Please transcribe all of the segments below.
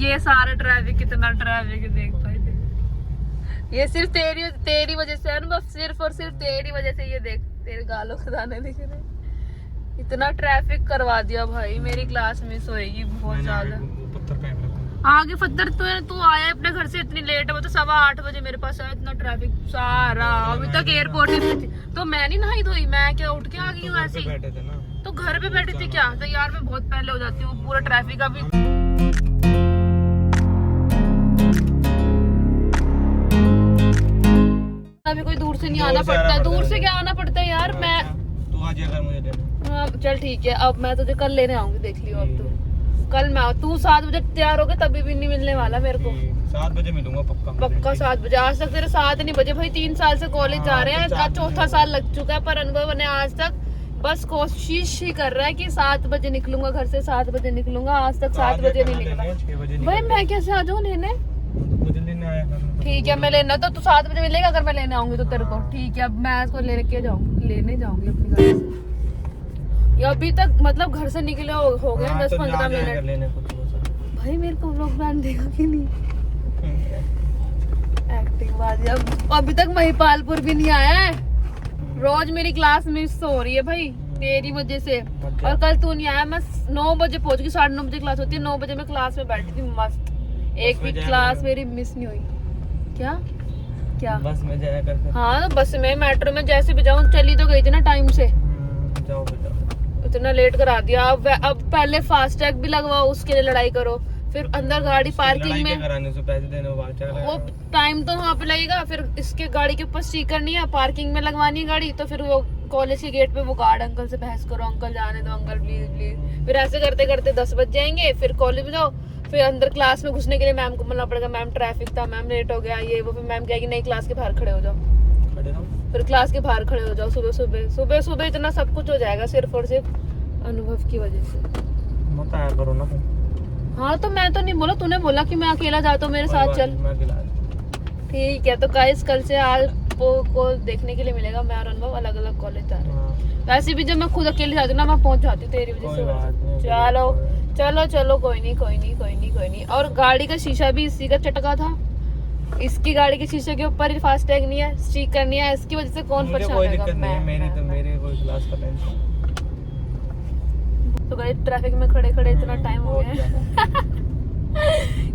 ये सारा ट्रैफिक, कितना ट्रैफिक देख भाई देख। ये सिर्फ तेरी वजह से अनुभव, सिर्फ और सिर्फ तेरी वजह से। ये देख तेरे गालों के दाने दिख रहे, इतना ट्रैफिक करवा दिया भाई। मेरी क्लास मिस होएगी बहुत ज्यादा। आगे पत्थर तू आया अपने घर से इतनी लेट, वो तो 8:15 बजे मेरे पास आया। इतना ट्रैफिक सारा, अभी तक एयरपोर्ट ही थी। तो मैं नहीं नहाई धोई, मैं क्या उठ के आ गई हूँ ऐसे ही। तो घर पे बैठी थी क्या? तो यार मैं बहुत पहले हो जाती हूँ पूरा ट्रैफिक। अभी कोई दूर से नहीं आना पड़ता है। दूर से क्या आना पड़ता है यार। मैं तू आ जाएगा मुझे देना। हाँ चल ठीक है, अब मैं तुझे कल लेने आऊंगी, देख लियो। अब कल मैं तू 7 बजे तैयार हो गए, तभी भी नहीं मिलने वाला मेरे को। 7 बजे मिलूंगा पक्का 7 बजे। आज तक तेरे 7 नहीं बजे भाई। 3 साल से कॉलेज जा रहे हैं, आज 4था साल लग चुका है, पर अनुभव ने आज तक बस कोशिश ही कर रहा है कि 7 बजे निकलूंगा घर से, 7 बजे निकलूंगा। आज तक 7 बजे नहीं निकला भाई। मैं कैसे आ जाऊँ लेने? ठीक है मैं लेना, तो तू 7 बजे मिलेगा अगर मैं लेने आऊंगी तो तेरे को। ठीक है, अब मैं इसको लेने जाऊंगी अपनी गाड़ी से। अभी तक मतलब घर से निकले हो गए 10-15 मिनट। भाई मेरे को व्लॉग बनाने देगा कि नहीं? एक्टिंग बाजी। अब अभी तक महिपालपुर भी नहीं आया है। रोज मेरी क्लास मिस हो रही है भाई तेरी वजह से। और कल तू नहीं आया, मैं 9 बजे पहुंच गई। 9:30 बजे क्लास होती है, 9 बजे मैं क्लास में बैठी थी मस्त। एक भी क्लास मेरी मिस नहीं हुई। क्या बस में जाया कर? हाँ तो बस में, मेट्रो में जैसे भी जाऊँ। चली तो गई थी ना टाइम से। जाओ बेटा, इतना लेट करा दिया। अब पहले फास्टैग भी लगवाओ, उसके लिए लड़ाई करो। फिर अंदर गाड़ी पार्किंग में कराने से पैसे देने वो टाइम तो वहाँ पे लगेगा। फिर इसके गाड़ी के ऊपर स्टिकर नहीं है, पार्किंग में लगवानी है गाड़ी। तो फिर वो कॉलेज के गेट पे वो गार्ड अंकल से बहस करो, अंकल जाने दो अंकल प्लीज प्लीज। फिर ऐसे करते करते 10 बज जाएंगे। फिर कॉलेज में जाओ, फिर अंदर क्लास में घुसने के लिए मैम को बोलना पड़ेगा, मैम ट्रैफिक था, मैम लेट हो गया ये वो। फिर मैम कहेगी नहीं क्लास के बाहर खड़े हो जाओ। फिर क्लास के बाहर खड़े हो जाओ। सुबह इतना सब कुछ हो जाएगा सिर्फ और सिर्फ अनुभव की वजह से। मत आया करो ना। हाँ तो मैं तो नहीं बोला, तूने बोला कि मैं अकेला जाता हूँ, मेरे साथ चल। ठीक है, तो गाइस कल से आपको देखने के लिए मिलेगा मैं और अनुभव अलग अलग कॉलेज जा रहे हैं। वैसे भी जब मैं खुद अकेले जाती हूँ ना, मैं पहुंच जाती हूँ तेरी वजह से। चलो कोई नहीं। और गाड़ी का शीशा भी इसी का चटका था। इसकी गाड़ी के शीशे के ऊपर फास्टैग नहीं है, स्टिकर नहीं है। इसकी वजह से कौन परेशान होगा? मेरी कोई क्लास का टेंशन। तो गाइस ट्रैफिक में खड़े इतना टाइम हो गया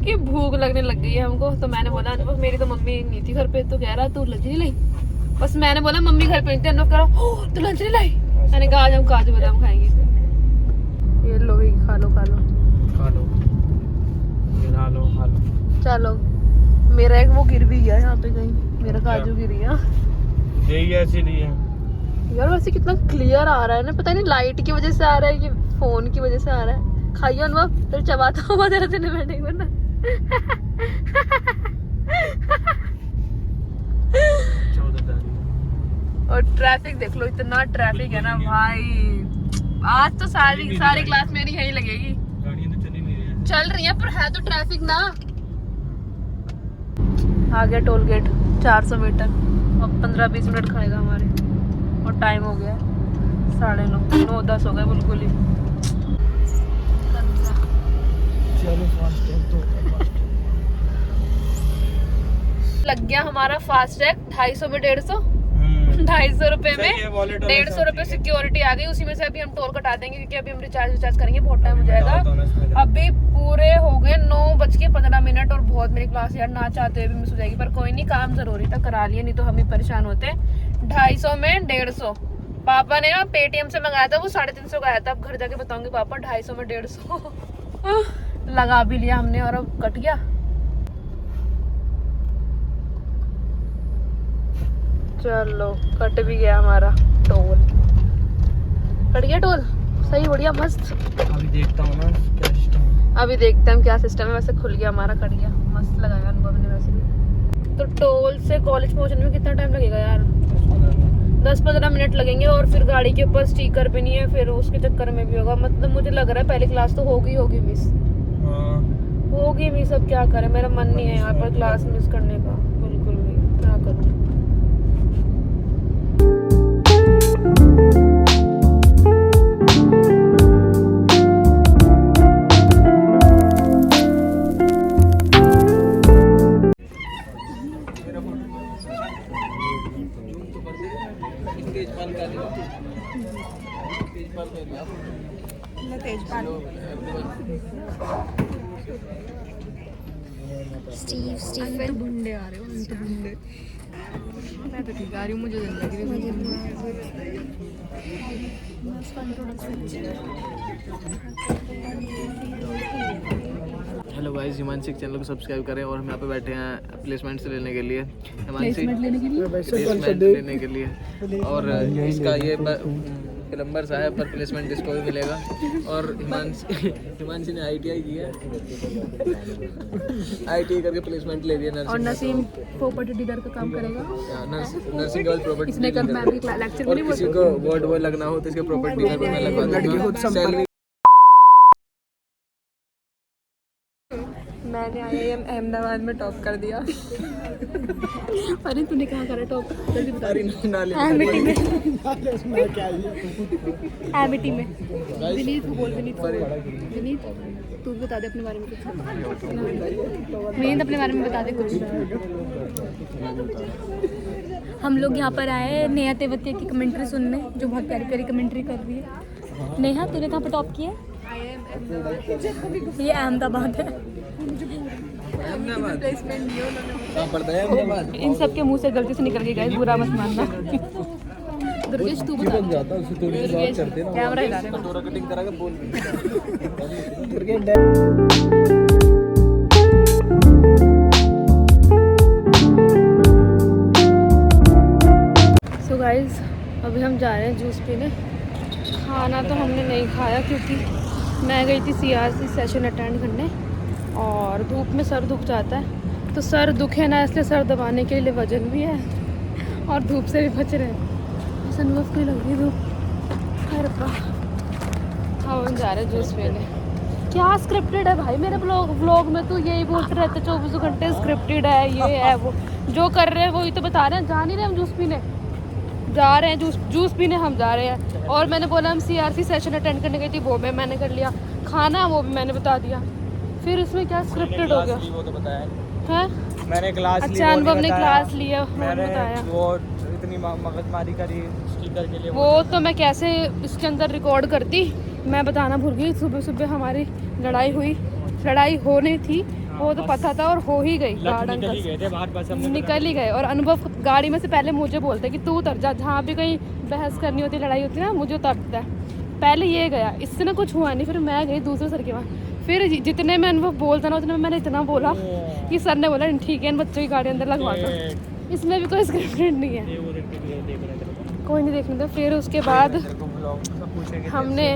कि भूख लगने लग गई है हमको। तो मैंने बोला मेरी तो मम्मी नहीं थी घर पे। तो कह रहा तू लंच नहीं लाई? बस मैंने बोला मम्मी घर पे नहीं थी। अनुभव कह रहा तू लंच नहीं लाई? मैंने कहा आज हम काजू बादाम खाएंगे। ये लो ही खा लो। चलो मेरा एक वो गिर भी गया यहाँ पे कहीं, मेरा काजू गिर गया। यही ऐसी नहीं है यार। वैसे कितना क्लियर आ रहा है ना, पता नहीं लाइट की वजह से आ रहा है कि फोन की वजह से आ रहा है। खाइए अनुभव, तेरे चबाता हुआ तेरा सिनेमैटिक बना। और ट्रैफिक देख लो, इतना ट्रैफिक है ना भाई। आज तो सारी क्लास मेरी यही लगेगी। चल रही है पर है तो ट्रैफिक ना। आ गया टोल गेट, 400 मीटर। अब 15-20 मिनट खाएगा हमारे। और टाइम हो गया 9:30, 9:10 हो गए बिल्कुल ही। लग गया हमारा फास्टैग 250 में 150। 250 रुपए में 150 रुपए सिक्योरिटी आ गई। उसी में से अभी हम टोल कटा देंगे क्योंकि अभी हम रिचार्ज करेंगे, बहुत टाइम हो जाएगा। अभी पूरे हो गए 9:15 और बहुत मेरी क्लास यार ना चाहते हुए भी मिस हो जाएगी। पर कोई नहीं, काम जरूरी था करा लिया, नहीं तो हम ही परेशान होते। 250 में 150 पापा ने ना पेटीएम से मंगाया था, वो 350 का आया था। अब घर जाके बताऊंगी पापा 250 में 150 लगा भी लिया हमने। और अब कट गया। चलो कट भी गया हमारा टोल। कट गया टोल, सही बढ़िया मस्त। अभी देखता हूँ ना क्या सिस्टम है। अभी देखते हैं क्या सिस्टम है। वैसे खुल गया हमारा, कट गया। मस्त लगाया अनुभव ने वैसे भी। तो टोल से कॉलेज पहुंचने में कितना टाइम लगेगा यार? 10-15 मिनट लगेंगे। और फिर गाड़ी के ऊपर स्टिकर भी नहीं है, फिर उसके चक्कर में भी होगा। मतलब मुझे लग रहा है पहली क्लास तो होगी मिस। होगी मिस। अब क्या करें, मेरा मन नहीं है यहाँ पर क्लास मिस करने का बिल्कुल भी। क्या करूँ? स्टीफन बुंडे आ रहे हो बुंडे। मैं तो ठीक आ रही हूँ, मुझे जल्दी लग रही है। हेलो गाइस, हिमांशी के चैनल को सब्सक्राइब करें और हम यहाँ पे बैठे हैं प्लेसमेंट से लेने के लिए। हिमांशी प्लेसमेंट लेने के लिए और इसका ये प्लम्बर साहब पर प्लेसमेंट इसको भी मिलेगा। और हिमांशी ने ITI किया, ITI करके प्लेसमेंट ले दिया। और नसीम प्रॉपर्टी डीलर का काम करेगा। नर्सिंग गर्ल प्रॉपर्टी इसने कल मैम की लेक्चर में नहीं किसी को वर्ड वो लगना हो तो इसके प्रॉपर्टी डीलर पे मैं लगवा दूंगा। सैलरी मैंने IIM अहमदाबाद में टॉप कर दिया। अरे तूने कहाँ करा टॉप? जल्दी बता। एमिटी में। एमिटी में। विनीत बोल, विनीत तू बता दे अपने बारे में कुछ। विनीत अपने बारे में बता दे कुछ। हम लोग यहाँ पर आए हैं नेहा तेवतिया की कमेंट्री सुनने, जो बहुत प्यारी प्यारी कमेंट्री कर रही है। नेहा तूने कहाँ पर टॉप किया? ये अहमदाबाद है। इन सब के मुंह से गलती से निकल गई गाइस, बुरा मत मानना। दुर्गेश तू बता। दुर्गेश कैमरा हिला रहे सो गाइस, अभी हम जा रहे हैं जूस पीने। खाना तो हमने नहीं खाया क्योंकि मैं गई थी CRC सेशन अटेंड करने और धूप में सर दुख जाता है, तो सर दुखे ना इसलिए सर दबाने के लिए वजन भी है और धूप से भी बच रहे हैं। सनवर्फ की लग रही धूप। अरे हम जा रहे हैं जूस पीने। क्या स्क्रिप्टेड है भाई मेरे व्लॉग में? तो यही बोलते रहते 24 घंटे स्क्रिप्टेड है, ये है वो। जो कर रहे हैं वही तो बता रहे हैं। जा नहीं रहे हम जूस पीने, जा रहे हैं जूस पीने हम जा रहे हैं। और मैंने बोला हम CRC सेशन अटेंड करने गई थी, वो भी मैंने कर लिया। खाना वो भी मैंने बता दिया। फिर इसमें क्या स्क्रिप्टेड हो गया? वो तो बताया है मैंने क्लास ली। अच्छा, अनुभव ने क्लास लिया, मैंने बताया। वो इतनी मगजमारी करी स्पीकर के लिए। वो तो मैं कैसे इसके अंदर रिकॉर्ड करती, मैं बताना भूल गई। सुबह सुबह हमारी लड़ाई हुई, लड़ाई होनी थी वो तो पता था और हो ही गई। गार्डन निकल ही गए और अनुभव गाड़ी में से पहले मुझे बोलते कि तू उतर जा, जहाँ भी कहीं बहस करनी होती लड़ाई होती ना मुझे उतरता है। पहले ये गया, इससे ना कुछ हुआ नहीं। फिर मैं गई दूसरे सर के वहाँ। फिर जितने में अनुभव बोलता ना उतने में मैंने इतना बोला कि सर ने बोला ठीक है इन बच्चों की गाड़ी अंदर लगवा दो। इसमें भी कोई स्क्रिप्टेड नहीं है, कोई नहीं देखने दो। फिर उसके बाद हमने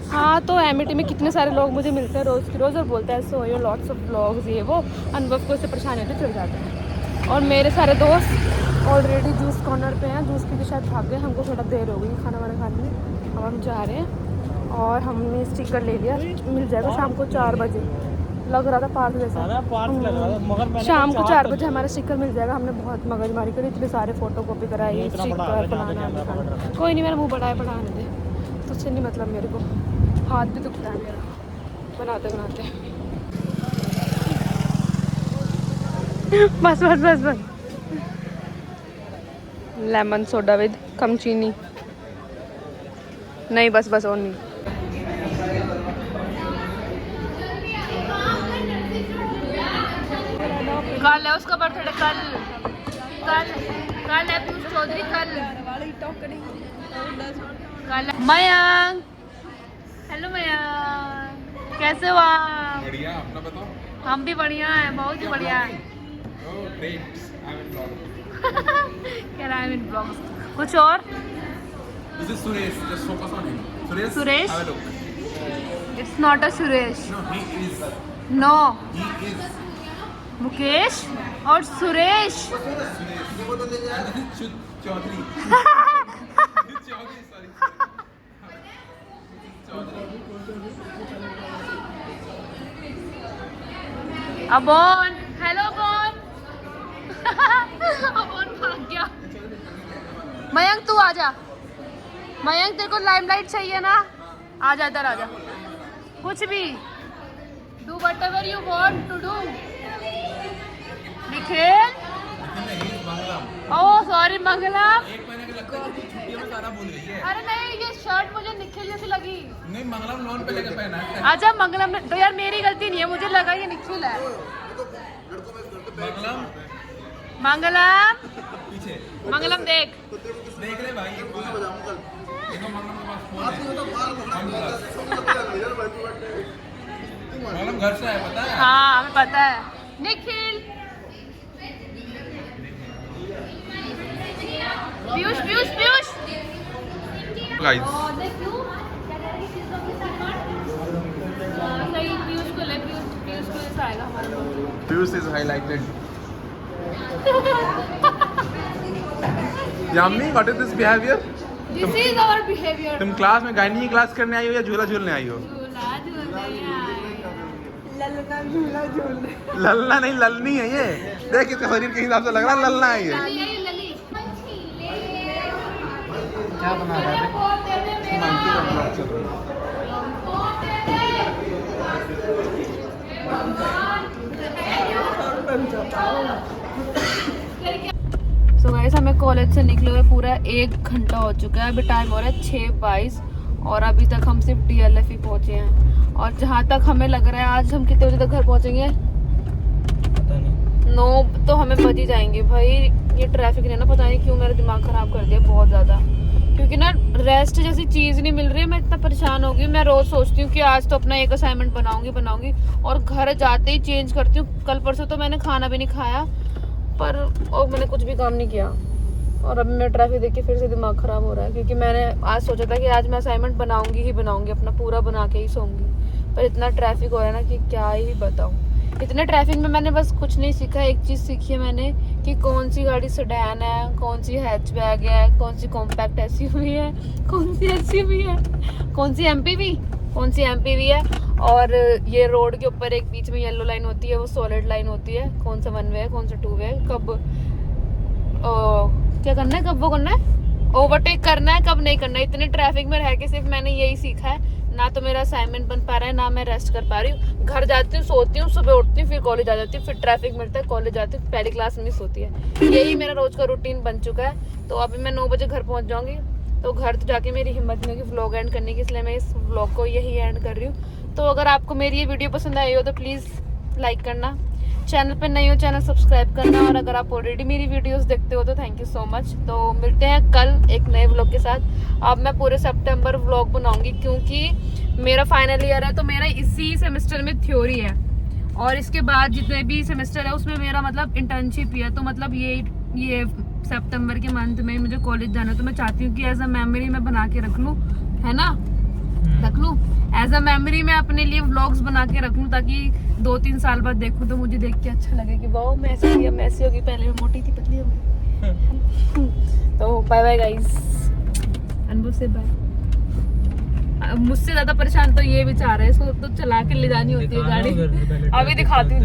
हाँ, तो एमिटी में कितने सारे लोग मुझे मिलते हैं रोज़ की रोज़ और बोलते हैं so you lots of vlogs, ये वो। अनुभव को इससे परेशानी होती चल जाते हैं। और मेरे सारे दोस्त ऑलरेडी जूस कॉर्नर पे हैं, जूस पी के शायद भाग गए। हमको थोड़ा देर हो गई खाना वाना खाने में। अब हम जा रहे हैं और हमने स्टिकर ले लिया, मिल जाएगा शाम को 4 बजे। लग रहा था पार्क जैसा। शाम को 4 बजे हमारा स्टिकर मिल जाएगा। हमने बहुत मगजमारी करी, इतने सारे फोटो कॉपी कराई, स्टिकर बनाना। कोई नहीं, मेरा मुँह बढ़ाए पढ़ाने दे, तुझसे नहीं मतलब मेरे को। हाथ भी दुखता है मेरा बनाते बनाते। बस बस बस बस। लेमन सोडा विद कम चीनी। नहीं बस बस और नहीं। कल है उसका बर्थडे, कल कल कल है पीयूष चौधरी, कल कल। मयंक, हेलो मयंक, कैसे हो आप? बढ़िया, अपना बताओ। हम भी बढ़िया हैं, बहुत ही बढ़िया है। कह रहा है इन ब्लॉग्स कुछ और। This is Suresh. Just focus on him. Suresh. Suresh? Have a look. It's not a Suresh. No, he is. No. He is. Mukesh और सुरेश। चौधरी। अबोन, हेलो अबोन। अबोन भाग गया। मयंक तू आजा। मयंक तेरे को लाइमलाइट चाहिए ना, आजा इधर आजा। कुछ भी do whatever you want to do. Nikhil, oh sorry Mangalam. मुझे लगता है कि छुट्टियों में सारा भूल गई है। अरे नहीं, ये शर्ट मुझे निखिल जैसी लगी। नहीं, मंगलम लोन पे लेके पहना है। अच्छा मंगलम ने तो यार मेरी गलती नहीं है, मुझे लगा ये निखिल है। मंगलम मंगलम पीछे मंगलम देख देख ले भाई। देखो मंगलम के पास फोन है। मंगलम घर से आया, पता है? हाँ हमें पता है। निखिल पीयूष पीयूष पीयूष गाइस सही, पीयूष को ले, पीयूष को ऐसा आएगा हमारे पास। Piyush is highlighted. Yummy, what is this behavior? This is our behavior. तुम क्लास में गायनी की क्लास करने आई हो या झूला झूलने आई हो? झूला झूलने आए। ललना नहीं, ललनी है ये। देख इसका शरीर के हिसाब से लग रहा है ललना है ये। लली है ये, लली। क्या बना रहा है? सो गाइस हमें कॉलेज से निकले हुए पूरा 1 घंटा हो चुका है। अभी टाइम हो रहा है 6:22 और अभी तक हम सिर्फ DLF ही पहुंचे हैं। और जहाँ तक हमें लग रहा है आज हम कितने बजे तक घर पहुंचेंगे? पता नहीं। 9 तो हमें बज ही जाएंगे भाई। ये ट्रैफिक ने ना पता नहीं क्यों मेरा दिमाग खराब कर दिया बहुत ज़्यादा, क्योंकि ना रेस्ट जैसी चीज़ नहीं मिल रही है। मैं इतना परेशान हो गई। मैं रोज़ सोचती हूँ कि आज तो अपना एक असाइनमेंट बनाऊंगी और घर जाते ही चेंज करती हूँ। कल परसों तो मैंने खाना भी नहीं खाया पर और मैंने कुछ भी काम नहीं किया। और अब मैं ट्रैफिक देख के फिर से दिमाग ख़राब हो रहा है, क्योंकि मैंने आज सोचा था कि आज मैं असाइनमेंट बनाऊंगी अपना पूरा बना के ही सोऊंगी। पर इतना ट्रैफिक हो रहा है ना कि क्या ही बताऊँ। इतने ट्रैफिक में मैंने बस कुछ नहीं सीखा। एक चीज़ सीखी है मैंने कि कौन सी गाड़ी सेडान है, कौन सी हैचबैग है, कौन सी कॉम्पैक्ट SUV है, कौन सी SUV है, कौन सी MPV है। और ये रोड के ऊपर एक बीच में येलो लाइन होती है, वो सॉलिड लाइन होती है। कौन सा 1 वे है, कौन सा 2 वे है, कब क्या करना है, कब वो करना है, ओवरटेक करना है, कब नहीं करना है। इतने ट्रैफिक में रह के सिर्फ मैंने यही सीखा है। ना तो मेरा असाइनमेंट बन पा रहा है, ना मैं रेस्ट कर पा रही हूँ। घर जाती हूँ, सोती हूँ, सुबह उठती हूँ, फिर कॉलेज आ जाती हूँ, फिर ट्रैफिक मिलता है, कॉलेज जाती हूँ, पहली क्लास मिस होती है। यही मेरा रोज का रूटीन बन चुका है। तो अभी मैं 9 बजे घर पहुँच जाऊँगी। तो घर तो जाके मेरी हिम्मत नहीं होगी व्लॉग एंड करने की, इसलिए मैं इस व्लॉग को यही एंड कर रही हूँ। तो अगर आपको मेरी ये वीडियो पसंद आई हो तो प्लीज़ लाइक करना, चैनल पे नए हो चैनल सब्सक्राइब करना, और अगर आप ऑलरेडी मेरी वीडियोस देखते हो तो थैंक यू सो मच। तो मिलते हैं कल एक नए व्लॉग के साथ। अब मैं पूरे सितंबर व्लॉग बनाऊंगी, क्योंकि मेरा फाइनल ईयर है। तो मेरा इसी सेमेस्टर में थ्योरी है और इसके बाद जितने भी सेमेस्टर है उसमें मेरा मतलब इंटर्नशिप ही है। तो मतलब ये सितंबर के मंथ में मुझे कॉलेज जाना है। तो मैं चाहती हूँ कि एज अ मेमोरी मैं बना के रख लूँ, है ना, रख लूँ एज अ मेमोरी में अपने लिए व्लॉग्स बना के रख लूँ, ताकि 2-3 साल बाद देखूँ तो मुझे देख के अच्छा लगे कि वाओ मैं ऐसी होगी, पहले मैं मोटी थी पतली हो गई। तो बाय बाय गाइस, अनबू से बाय। मुझसे ज्यादा परेशान तो ये बेचारा है, इसको तो चला के ले जानी होती है गाड़ी। अभी दिखाती हूँ